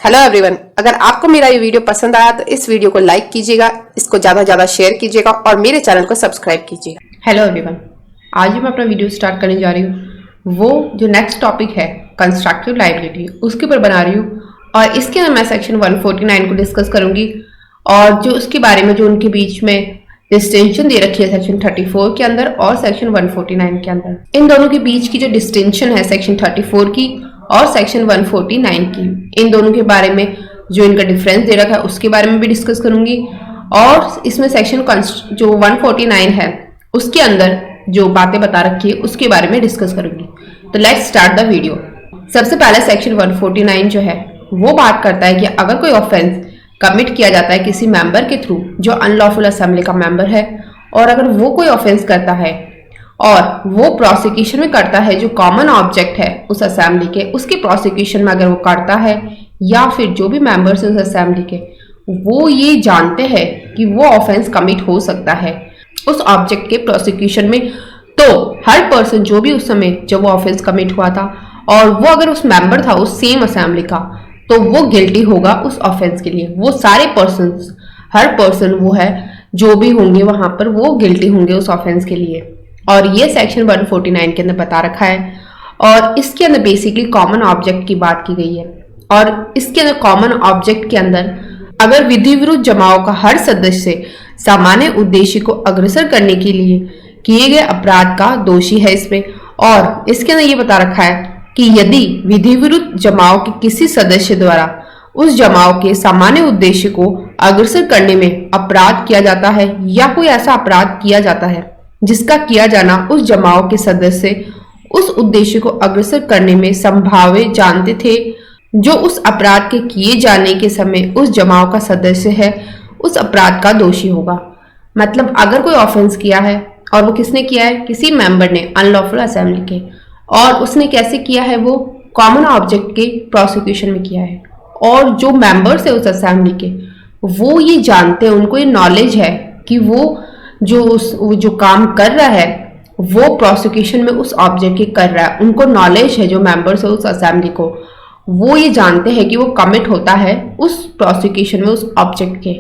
Hello everyone, अगर आपको मेरा ये वीडियो पसंद आया तो इस वीडियो को लाइक कीजिएगा, इसको ज्यादा ज्यादा शेयर कीजिएगा और मेरे चैनल को सब्सक्राइब कीजिएगा। हेलो एवरीवन, आज मैं अपना वीडियो स्टार्ट करने जा रही हूँ। वो जो नेक्स्ट टॉपिक है कंस्ट्रक्टिव लायबिलिटी, उसके ऊपर बना रही हूँ और इसके अंदर मैं सेक्शन 149 को डिस्कस करूंगी और जो उसके बारे में जो उनके बीच में डिस्टिंक्शन दे रखी है सेक्शन 34 के अंदर और सेक्शन 149 के अंदर, इन दोनों के बीच की जो डिस्टिंक्शन है सेक्शन 34 की और सेक्शन 149 की, इन दोनों के बारे में जो इनका डिफरेंस दे रखा है उसके बारे में भी डिस्कस करूंगी और इसमें सेक्शन जो 149 है उसके अंदर जो बातें बता रखी है उसके बारे में डिस्कस करूंगी। तो लेट्स स्टार्ट द वीडियो। सबसे पहले सेक्शन 149 जो है वो बात करता है कि अगर कोई ऑफेंस कमिट किया जाता है किसी मेंबर के थ्रू जो अनलॉफुल असेंबली का मेंबर है, और अगर वो कोई ऑफेंस करता है और वो प्रोसिक्यूशन में करता है जो कॉमन ऑब्जेक्ट है उस असेंबली के, उसके प्रोसिक्यूशन में अगर वो करता है या फिर जो भी मेंबर्स उस असेंबली के वो ये जानते हैं कि वो ऑफेंस कमिट हो सकता है उस ऑब्जेक्ट के प्रोसिक्यूशन में, तो हर पर्सन जो भी उस समय जब वो ऑफेंस कमिट हुआ था और वो अगर उस मेंबर था उस सेम असेंबली का, तो वो गिल्टी होगा उस ऑफेंस के लिए। वो सारे पर्सन, हर पर्सन वो है जो भी होंगे वहां पर वो गिल्टी होंगे उस ऑफेंस के लिए। और ये सेक्शन 149 के अंदर बता रखा है और इसके अंदर बेसिकली कॉमन ऑब्जेक्ट की बात की गई है। और इसके अंदर कॉमन ऑब्जेक्ट के अंदर अगर विधि विरुद्ध जमाव का हर सदस्य सामान्य उद्देश्य को अग्रसर करने के लिए किए गए अपराध का दोषी है इसमें, और इसके अंदर ये बता रखा है कि यदि विधि विरुद्ध जमाव के किसी सदस्य द्वारा उस जमाव के सामान्य उद्देश्य को अग्रसर करने में अपराध किया जाता है या कोई ऐसा अपराध किया जाता है जिसका किया जाना उस जमाव के सदस्य उस उद्देश्य को अग्रसर करने में संभावित जानते थे, जो उस अपराध के किए जाने के समय उस जमाव का सदस्य है उस अपराध का दोषी होगा। मतलब अगर कोई ऑफेंस किया है और वो किसने किया है, किसी मेंबर ने अनलॉफुल असेंबली के, और उसने कैसे किया है, वो कॉमन ऑब्जेक्ट के प्रोसिक्यूशन में किया है, और जो मेंबर्स है उस असेंबली के वो ये जानते हैं, उनको ये नॉलेज है कि वो जो काम कर रहा है वो प्रोसिक्यूशन में उस ऑब्जेक्ट के कर रहा है। उनको नॉलेज है, जो मेंबर्स है उस असेंबली को, वो ये जानते हैं कि वो कमिट होता है उस प्रोसिक्यूशन में उस ऑब्जेक्ट के,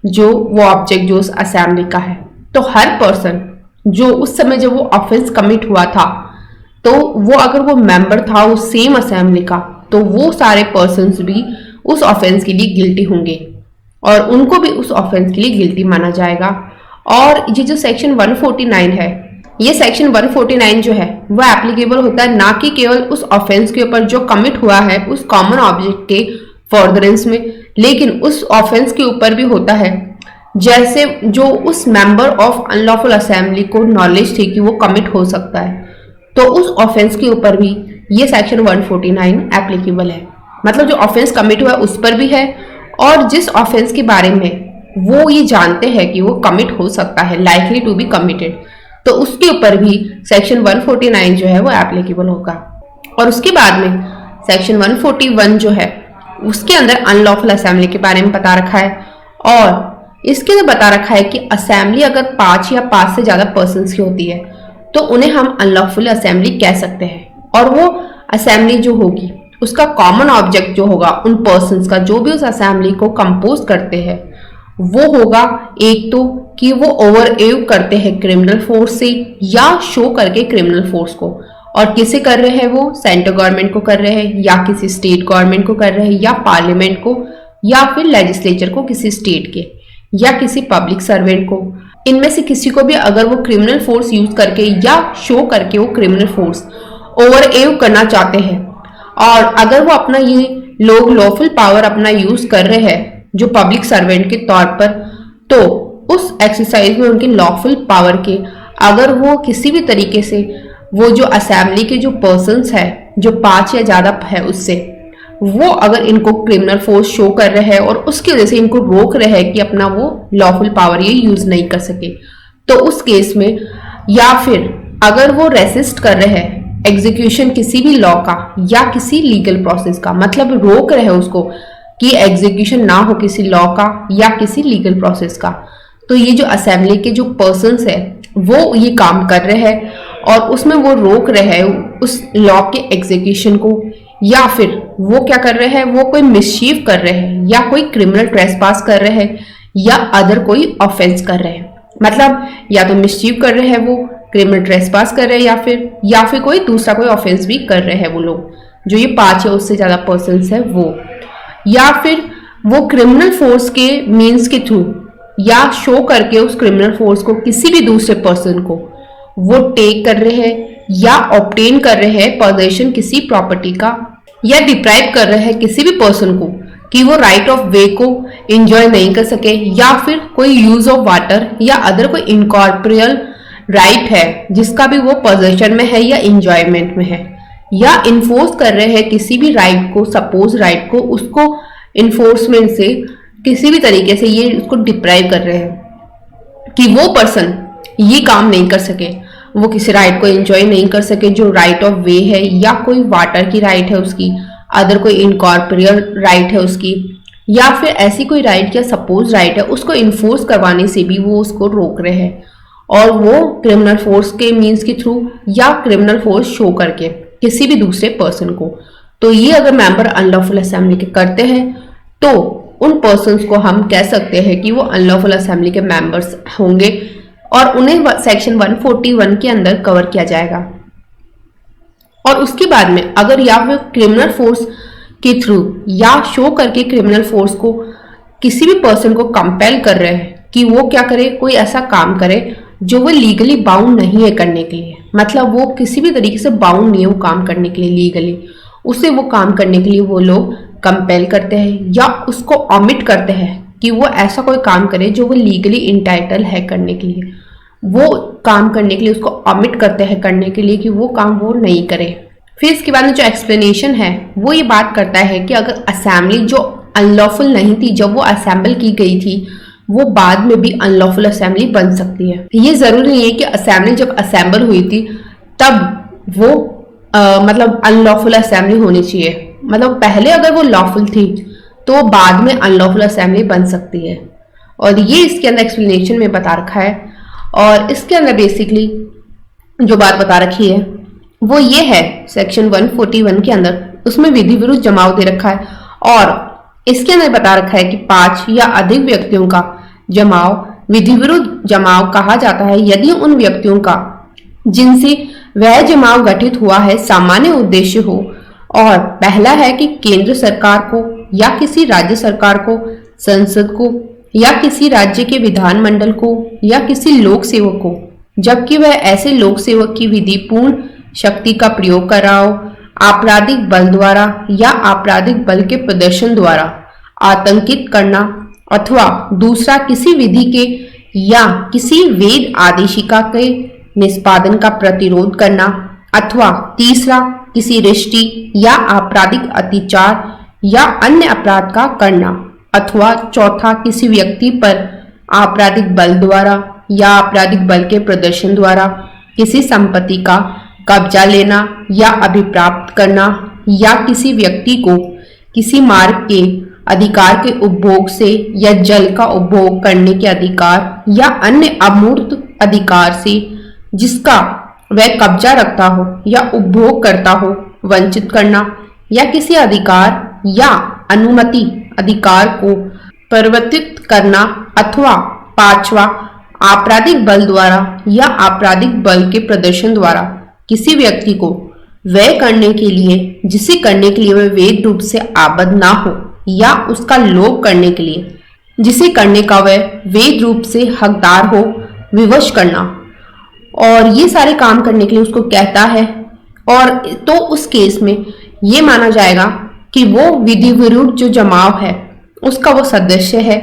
जो वो ऑब्जेक्ट जो उस असेंबली का है। तो हर पर्सन जो उस समय जब वो ऑफेंस कमिट हुआ था, तो वो अगर वो मेंबर था उस सेम असेंबली का, तो वो सारे पर्सन्स भी उस ऑफेंस के लिए गिल्टी होंगे और उनको भी उस ऑफेंस के लिए गिल्टी माना जाएगा। और ये जो सेक्शन 149 है, ये सेक्शन 149 जो है वो एप्लीकेबल होता है ना कि केवल उस ऑफेंस के ऊपर जो कमिट हुआ है उस कॉमन ऑब्जेक्ट के फॉर्दरेंस में, लेकिन उस ऑफेंस के ऊपर भी होता है जैसे जो उस मेंबर ऑफ अनलॉफुल असेंबली को नॉलेज थी कि वो कमिट हो सकता है, तो उस ऑफेंस के ऊपर भी ये सेक्शन 149 एप्लीकेबल है। मतलब जो ऑफेंस कमिट हुआ है उस पर भी है, और जिस ऑफेंस के बारे में वो ये जानते हैं कि वो कमिट हो सकता है, लाइकली टू बी कमिटेड, तो उसके ऊपर भी सेक्शन 149 जो है वो एप्लीकेबल होगा। और उसके बाद में सेक्शन 141 जो है उसके अंदर अनलॉफुल असेंबली के बारे में बता रखा है, और इसके अंदर बता रखा है कि असेंबली अगर 5 या 5 से ज्यादा पर्सन्स की होती है तो उन्हें हम अनलॉफुल असेंबली कह सकते हैं। और वो असेंबली जो होगी उसका कॉमन ऑब्जेक्ट जो होगा उन पर्सन्स का जो भी उस असेंबली को कंपोज करते हैं वो होगा, एक तो कि वो ओवरएव करते हैं क्रिमिनल फोर्स से या शो करके क्रिमिनल फोर्स को, और किसे कर रहे हैं, वो सेंट्रल गवर्नमेंट को कर रहे हैं या किसी स्टेट गवर्नमेंट को कर रहे हैं या पार्लियामेंट को या फिर लेजिस्लेचर को किसी स्टेट के या किसी पब्लिक सर्वेंट को। इनमें से किसी को भी अगर वो क्रिमिनल फोर्स यूज करके या शो करके वो क्रिमिनल फोर्स ओवरएव करना चाहते हैं, और अगर वो अपना ये लोग लॉफुल पावर अपना यूज कर रहे हैं जो पब्लिक सर्वेंट के तौर पर, तो उस एक्सरसाइज में उनके लॉफुल पावर के अगर वो किसी भी तरीके से वो जो असेंबली के जो पर्सन्स है जो 5 या ज्यादा है उससे, वो अगर इनको क्रिमिनल फोर्स शो कर रहे हैं और उसकी वजह से इनको रोक रहे हैं कि अपना वो लॉफुल पावर ये यूज नहीं कर सके, तो उस केस में, या फिर अगर वो रेसिस्ट कर रहे हैं एग्जीक्यूशन किसी भी लॉ का या किसी लीगल प्रोसेस का, मतलब रोक रहे हैं उसको कि एग्जीक्यूशन ना हो किसी लॉ का या किसी लीगल प्रोसेस का, तो ये जो असेंबली के जो पर्सन्स है वो ये काम कर रहे हैं और उसमें वो रोक रहे हैं उस लॉ के एग्जीक्यूशन को या फिर वो क्या कर रहे हैं, वो कोई मिसचीफ कर रहे हैं या कोई क्रिमिनल ट्रेसपास कर रहे हैं या अदर कोई ऑफेंस कर रहे हैं। मतलब या तो मिसचीफ कर रहे हैं, वो क्रिमिनल ट्रेसपास कर रहे हैं, या फिर कोई दूसरा कोई ऑफेंस भी कर रहे हैं वो लोग, जो ये 5 या उससे ज्यादा पर्सन्स है वो, या फिर वो क्रिमिनल फोर्स के मीन्स के थ्रू या शो करके उस क्रिमिनल फोर्स को किसी भी दूसरे पर्सन को वो टेक कर रहे हैं या ऑब्टेन कर रहे हैं पोजेशन किसी प्रॉपर्टी का, या डिप्राइव कर रहे हैं किसी भी पर्सन को कि वो राइट ऑफ वे को एंजॉय नहीं कर सके, या फिर कोई यूज ऑफ वाटर या अदर कोई इनकॉर्पोरियल राइट है जिसका भी वो पोजेशन में है या एंजॉयमेंट में है, या इन्फोर्स कर रहे हैं किसी भी राइट को, सपोज राइट को, उसको इन्फोर्समेंट से किसी भी तरीके से ये उसको डिप्राइव कर रहे हैं कि वो पर्सन ये काम नहीं कर सके, वो किसी राइट को एंजॉय नहीं कर सके जो राइट ऑफ वे है, या कोई वाटर की राइट है उसकी, अदर कोई इनकॉर्पोरियल राइट है उसकी, या फिर ऐसी कोई राइट या सपोज राइट है, उसको इन्फोर्स करवाने से भी वो उसको रोक रहे हैं, और वो क्रिमिनल फोर्स के मीन्स के थ्रू या क्रिमिनल फोर्स शो करके किसी भी दूसरे पर्सन को। तो ये अगर मेंबर अनलॉफुल असेंबली के करते हैं तो उन पर्सन्स को हम कह सकते हैं कि वो अनलॉफुल असेंबली के मेंबर्स होंगे और उन्हें सेक्शन 141 के अंदर कवर किया जाएगा। और उसके बाद में अगर या फिर क्रिमिनल फोर्स के थ्रू या शो करके क्रिमिनल फोर्स को किसी भी पर्सन को कंपेल कर रहे हैं कि वो क्या करे, कोई ऐसा काम करे जो वो लीगली बाउंड नहीं है करने के लिए, मतलब वो किसी भी तरीके से बाउंड नहीं है वो काम करने के लिए लीगली, उसे वो काम करने के लिए वो लोग कंपेल करते हैं या उसको ऑमिट करते हैं कि वो ऐसा कोई काम करे जो वो लीगली इंटाइटल है करने के लिए, वो काम करने के लिए उसको ऑमिट करते हैं करने के लिए कि वो काम वो नहीं करे। फिर इसके बाद में जो एक्सप्लेनेशन है वो ये बात करता है कि अगर असेंबली जो अनलॉफुल नहीं थी जब वो असेंबल की गई थी, वो बाद में भी अनलॉफुल असेंबली बन सकती है। ये जरूरी नहीं है कि असेंबली जब असेंबल हुई थी तब वो मतलब अनलॉफुल असेंबली होनी चाहिए, मतलब पहले अगर वो लॉफुल थी तो बाद में अनलॉफुल असेंबली बन सकती है। और ये इसके अंदर एक्सप्लेनेशन में बता रखा है। और इसके अंदर बेसिकली जो बात बता रखी है वो ये है सेक्शन 141 के अंदर, उसमें विधि विरुद्ध जमाव दे रखा है और इसके अंदर बता रखा है कि 5 या अधिक व्यक्तियों का जमाव विधि विरुद्ध जमाव कहा जाता है यदि उन व्यक्तियों का जिनसे वह जमाव गठित हुआ है सामान्य उद्देश्य हो। और पहला है कि केंद्र सरकार को या किसी राज्य सरकार को, संसद को या किसी राज्य के विधानमंडल को या किसी लोक सेवक को, जबकि वह ऐसे लोक सेवक की विधि पूर्ण शक्ति का प्रयोग कर रहा हो, आपराधिक बल द्वारा या आपराधिक बल के प्रदर्शन द्वारा आतंकित करना, अथवा दूसरा किसी विधि के या किसी वेद आदेशिका के निष्पादन का प्रतिरोध करना, अथवा तीसरा किसी रिष्टि या आपराधिक अत्याचार या अन्य अपराध का करना, अथवा चौथा किसी व्यक्ति पर आपराधिक बल द्वारा या आपराधिक बल के प्रदर्शन द्वारा किसी संपत्ति का कब्जा लेना या अभिप्राप्त करना, या किसी व्यक्ति को किसी मार्ग के अधिकार के उपभोग से या जल का उपभोग करने के अधिकार या अन्य अमूर्त अधिकार से जिसका वह कब्जा रखता हो या उपभोग करता हो वंचित करना, या किसी अधिकार या अनुमति अधिकार को परिवर्तित करना, अथवा पांचवा आपराधिक बल द्वारा या आपराधिक बल के प्रदर्शन द्वारा किसी व्यक्ति को वह करने के लिए जिसे करने के लिए वह वैध रूप से आबद्ध ना हो या उसका लोभ करने के लिए जिसे करने का वह वैध रूप से हकदार हो विवश करना। और ये सारे काम करने के लिए उसको कहता है, और तो उस केस में ये माना जाएगा कि वो विधि विरुद्ध जो जमाव है उसका वो सदस्य है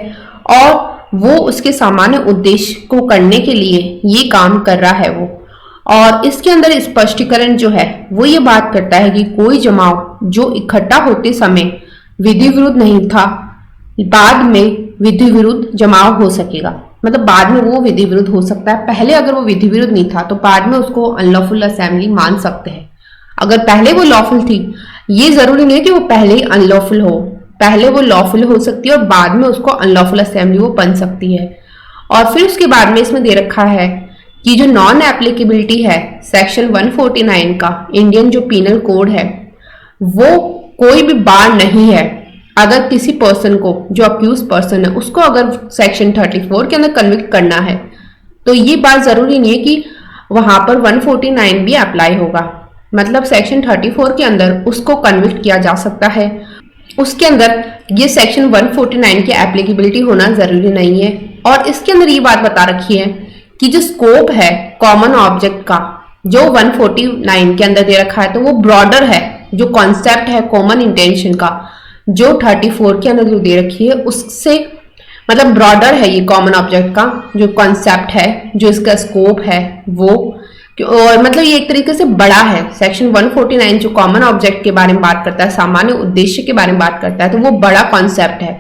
और वो उसके सामान्य उद्देश्य को करने के लिए ये काम कर रहा है वो। और इसके अंदर स्पष्टीकरण जो है वो ये बात करता है कि कोई जमाव जो इकट्ठा होते समय विधि विरुद्ध नहीं था, बाद में विधि विरुद्ध जमाव हो सकेगा, मतलब बाद में वो विधि विरुद्ध हो सकता है। पहले अगर वो विधि विरुद्ध नहीं था तो बाद में उसको अनलॉफुल असेंबली मान सकते हैं। अगर पहले वो लॉफुल थी, ये जरूरी नहीं कि वो पहले ही अनलॉफुल हो, पहले वो लॉफुल हो सकती है और बाद में उसको अनलॉफुल असेंबली वो बन सकती है। और फिर उसके बाद में इसमें दे रखा है कि जो नॉन एप्लीकेबिलिटी है सेक्शन 149 का इंडियन जो पीनल कोड है, वो कोई भी बार नहीं है। अगर किसी पर्सन को, जो अक्यूज पर्सन है, उसको अगर सेक्शन 34 के अंदर कन्विक्ट करना है तो ये बात जरूरी नहीं है कि वहां पर 149 भी अप्लाई होगा। मतलब सेक्शन 34 के अंदर उसको कन्विक्ट किया जा सकता है, उसके अंदर ये सेक्शन 149 की एप्लीकेबिलिटी होना जरूरी नहीं है। और इसके अंदर ये बात बता रखी है कि जो स्कोप है कॉमन ऑब्जेक्ट का, जो 149 के अंदर दे रखा है, तो वो ब्रॉडर है। जो कॉन्सेप्ट है कॉमन इंटेंशन का, जो 34 के अंदर जो दे रखी है, उससे मतलब ब्रॉडर है ये कॉमन ऑब्जेक्ट का जो कॉन्सेप्ट है, जो इसका स्कोप है वो, और मतलब ये एक तरीके से बड़ा है। सेक्शन 149 जो कॉमन ऑब्जेक्ट के बारे में बात करता है, सामान्य उद्देश्य के बारे में बात करता है, तो वो बड़ा कॉन्सेप्ट है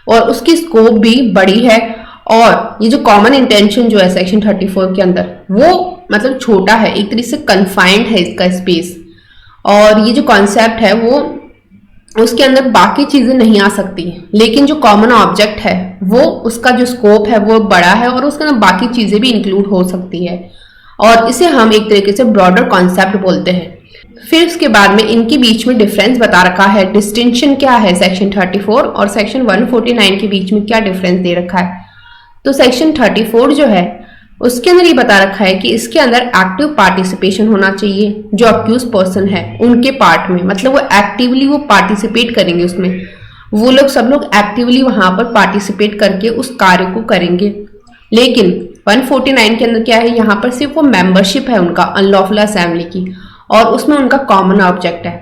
और उसकी स्कोप भी बड़ी है। और ये जो कॉमन इंटेंशन जो है सेक्शन 34 के अंदर, वो मतलब छोटा है, एक तरीके से कन्फाइंड है इसका स्पेस। और ये जो कॉन्सेप्ट है वो, उसके अंदर बाकी चीजें नहीं आ सकती, लेकिन जो कॉमन ऑब्जेक्ट है वो, उसका जो स्कोप है वो बड़ा है और उसके अंदर बाकी चीजें भी इंक्लूड हो सकती है, और इसे हम एक तरीके से ब्रॉडर कॉन्सेप्ट बोलते हैं। फिर उसके बाद में इनके बीच में डिफरेंस बता रखा है, डिस्टिंक्शन क्या है सेक्शन 34 और सेक्शन 149 के बीच में क्या डिफरेंस दे रखा है। तो सेक्शन 34 जो है उसके अंदर ये बता रखा है कि इसके अंदर एक्टिव पार्टिसिपेशन होना चाहिए जो अक्यूज पर्सन है उनके पार्ट में, मतलब वो एक्टिवली वो पार्टिसिपेट करेंगे उसमें, वो लोग सब लोग एक्टिवली वहां पर पार्टिसिपेट करके उस कार्य को करेंगे। लेकिन 149 के अंदर क्या है, यहाँ पर सिर्फ वो मेंबरशिप है उनका अनलॉफुल असेंबली की, और उसमें उनका कॉमन ऑब्जेक्ट है,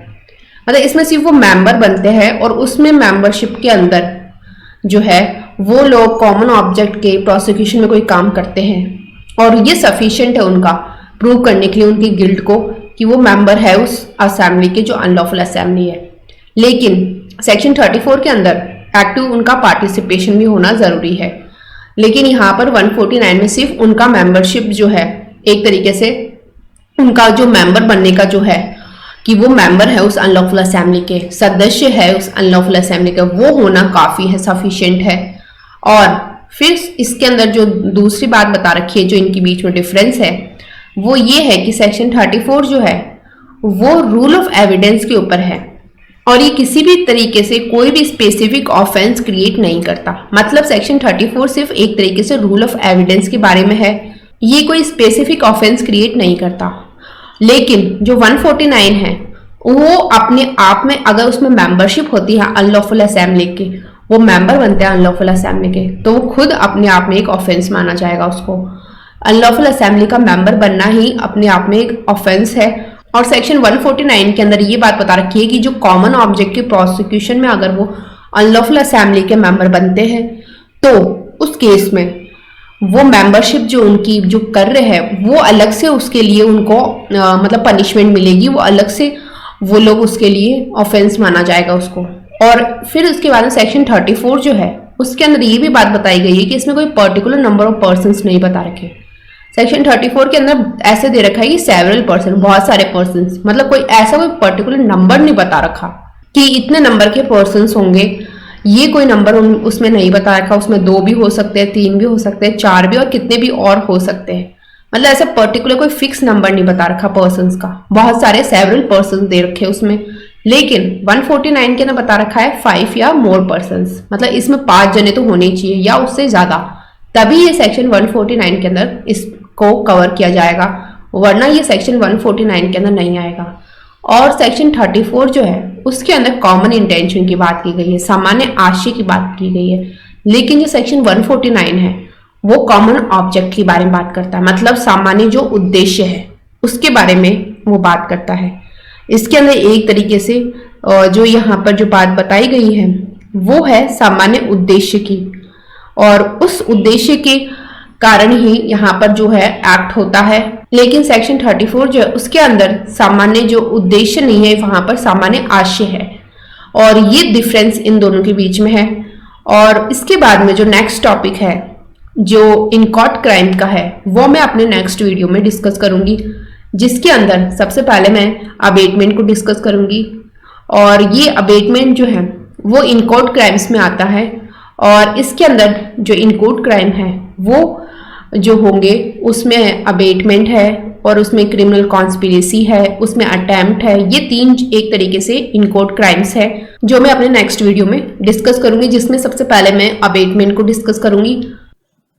मतलब इसमें सिर्फ वो मेंबर बनते हैं और उसमें मेंबरशिप के अंदर जो है वो लोग कॉमन ऑब्जेक्ट के प्रोसिक्यूशन में कोई काम करते हैं, और ये सफिशिएंट है उनका प्रूव करने के लिए उनकी गिल्ट को कि वो मेंबर है उस असेंबली के जो अनलॉफुल असेंबली है। लेकिन सेक्शन 34 के अंदर एक्टिव उनका पार्टिसिपेशन भी होना जरूरी है, लेकिन यहाँ पर 149 में सिर्फ उनका मेंबरशिप जो है, एक तरीके से उनका जो मेंबर बनने का जो है कि वो मेंबर है उस अनलॉफुल असेंबली के, सदस्य है उस अनलॉफुल असेंबली का, वो होना काफी है, सफिशिएंट है। और फिर इसके अंदर जो दूसरी बात बता रखी है, जो इनके बीच में डिफरेंस है, वो ये है कि सेक्शन 34 जो है वो रूल ऑफ एविडेंस के ऊपर है, और ये किसी भी तरीके से कोई भी स्पेसिफिक ऑफेंस क्रिएट नहीं करता। मतलब सेक्शन 34 सिर्फ एक तरीके से रूल ऑफ एविडेंस के बारे में है, ये कोई स्पेसिफिक ऑफेंस क्रिएट नहीं करता। लेकिन जो 149 है वो अपने आप में, अगर उसमें मेंबरशिप होती है अनलॉफुल असेंबली की, वो मेंबर बनते हैं अनलॉफुल असेंबली के, तो वो खुद अपने आप में एक ऑफेंस माना जाएगा उसको। अनलॉफुल असेंबली का मेंबर बनना ही अपने आप में एक ऑफेंस है। और सेक्शन 149 के अंदर ये बात बता रखी है कि जो कॉमन ऑब्जेक्ट के प्रोसिक्यूशन में अगर वो अनलॉफुल असेंबली के मेंबर बनते हैं, तो उस केस में वो मेंबरशिप जो उनकी जो कर रहे हैं, वो अलग से उसके लिए उनको मतलब पनिशमेंट मिलेगी, वो अलग से वो लोग उसके लिए ऑफेंस माना जाएगा उसको। और फिर उसके बाद में सेक्शन 34 जो है उसके अंदर ये भी बात बताई गई है कि इसमें कोई पर्टिकुलर नंबर ऑफ पर्सन्स नहीं बता रखे। सेक्शन 34 के अंदर ऐसे दे रखा है कि सेवरल पर्सन, बहुत सारे पर्सन्स, मतलब कोई ऐसा कोई पर्टिकुलर नंबर नहीं बता रखा कि इतने नंबर के पर्सन्स होंगे, ये कोई नंबर उसमें नहीं बता रखा। उसमें 2 भी हो सकते हैं, 3 भी हो सकते हैं, 4 भी, और कितने भी और हो सकते हैं। मतलब ऐसा पर्टिकुलर कोई फिक्स नंबर नहीं बता रखा पर्सन्स का, बहुत सारे सेवरल पर्सन दे रखे उसमें। लेकिन 149 के अंदर बता रखा है 5 या मोर पर्सन्स, मतलब इसमें 5 जने तो होने चाहिए या उससे ज्यादा, तभी ये सेक्शन 149 के अंदर इसको कवर किया जाएगा, वरना ये सेक्शन 149 के अंदर नहीं आएगा। और सेक्शन 34 जो है उसके अंदर कॉमन इंटेंशन की बात की गई है, सामान्य आशय की बात की गई है। लेकिन जो सेक्शन 149 है वो कॉमन ऑब्जेक्ट के बारे में बात करता है, मतलब सामान्य जो उद्देश्य है उसके बारे में वो बात करता है। इसके अंदर एक तरीके से जो यहाँ पर जो बात बताई गई है वो है सामान्य उद्देश्य की, और उस उद्देश्य के कारण ही यहाँ पर जो है एक्ट होता है। लेकिन सेक्शन 34 जो है उसके अंदर सामान्य जो उद्देश्य नहीं है, वहां पर सामान्य आशय है, और ये डिफरेंस इन दोनों के बीच में है। और इसके बाद में जो नेक्स्ट टॉपिक है जो इन कोर्ट क्राइम का है, वो मैं अपने नेक्स्ट वीडियो में डिस्कस करूंगी, जिसके अंदर सबसे पहले मैं अबेटमेंट को डिस्कस करूंगी। और ये अबेटमेंट जो है वो इन कोर्ट क्राइम्स में आता है, और इसके अंदर जो इन कोर्ट क्राइम है वो जो होंगे उसमें अबेटमेंट है, और उसमें क्रिमिनल कॉन्स्पिरेसी है, उसमें अटेम्प्ट है। ये 3 एक तरीके से इन कोर्ट क्राइम्स है जो मैं अपने नेक्स्ट वीडियो में डिस्कस करूंगी, जिसमें सबसे पहले मैं अबेटमेंट को डिस्कस करूंगी।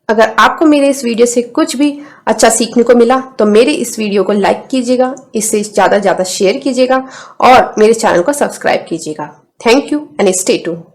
अगर आपको मेरे इस वीडियो से कुछ भी अच्छा सीखने को मिला तो मेरे इस वीडियो को लाइक कीजिएगा, इसे ज़्यादा से ज़्यादा शेयर कीजिएगा और मेरे चैनल को सब्सक्राइब कीजिएगा। Thank you and stay tuned.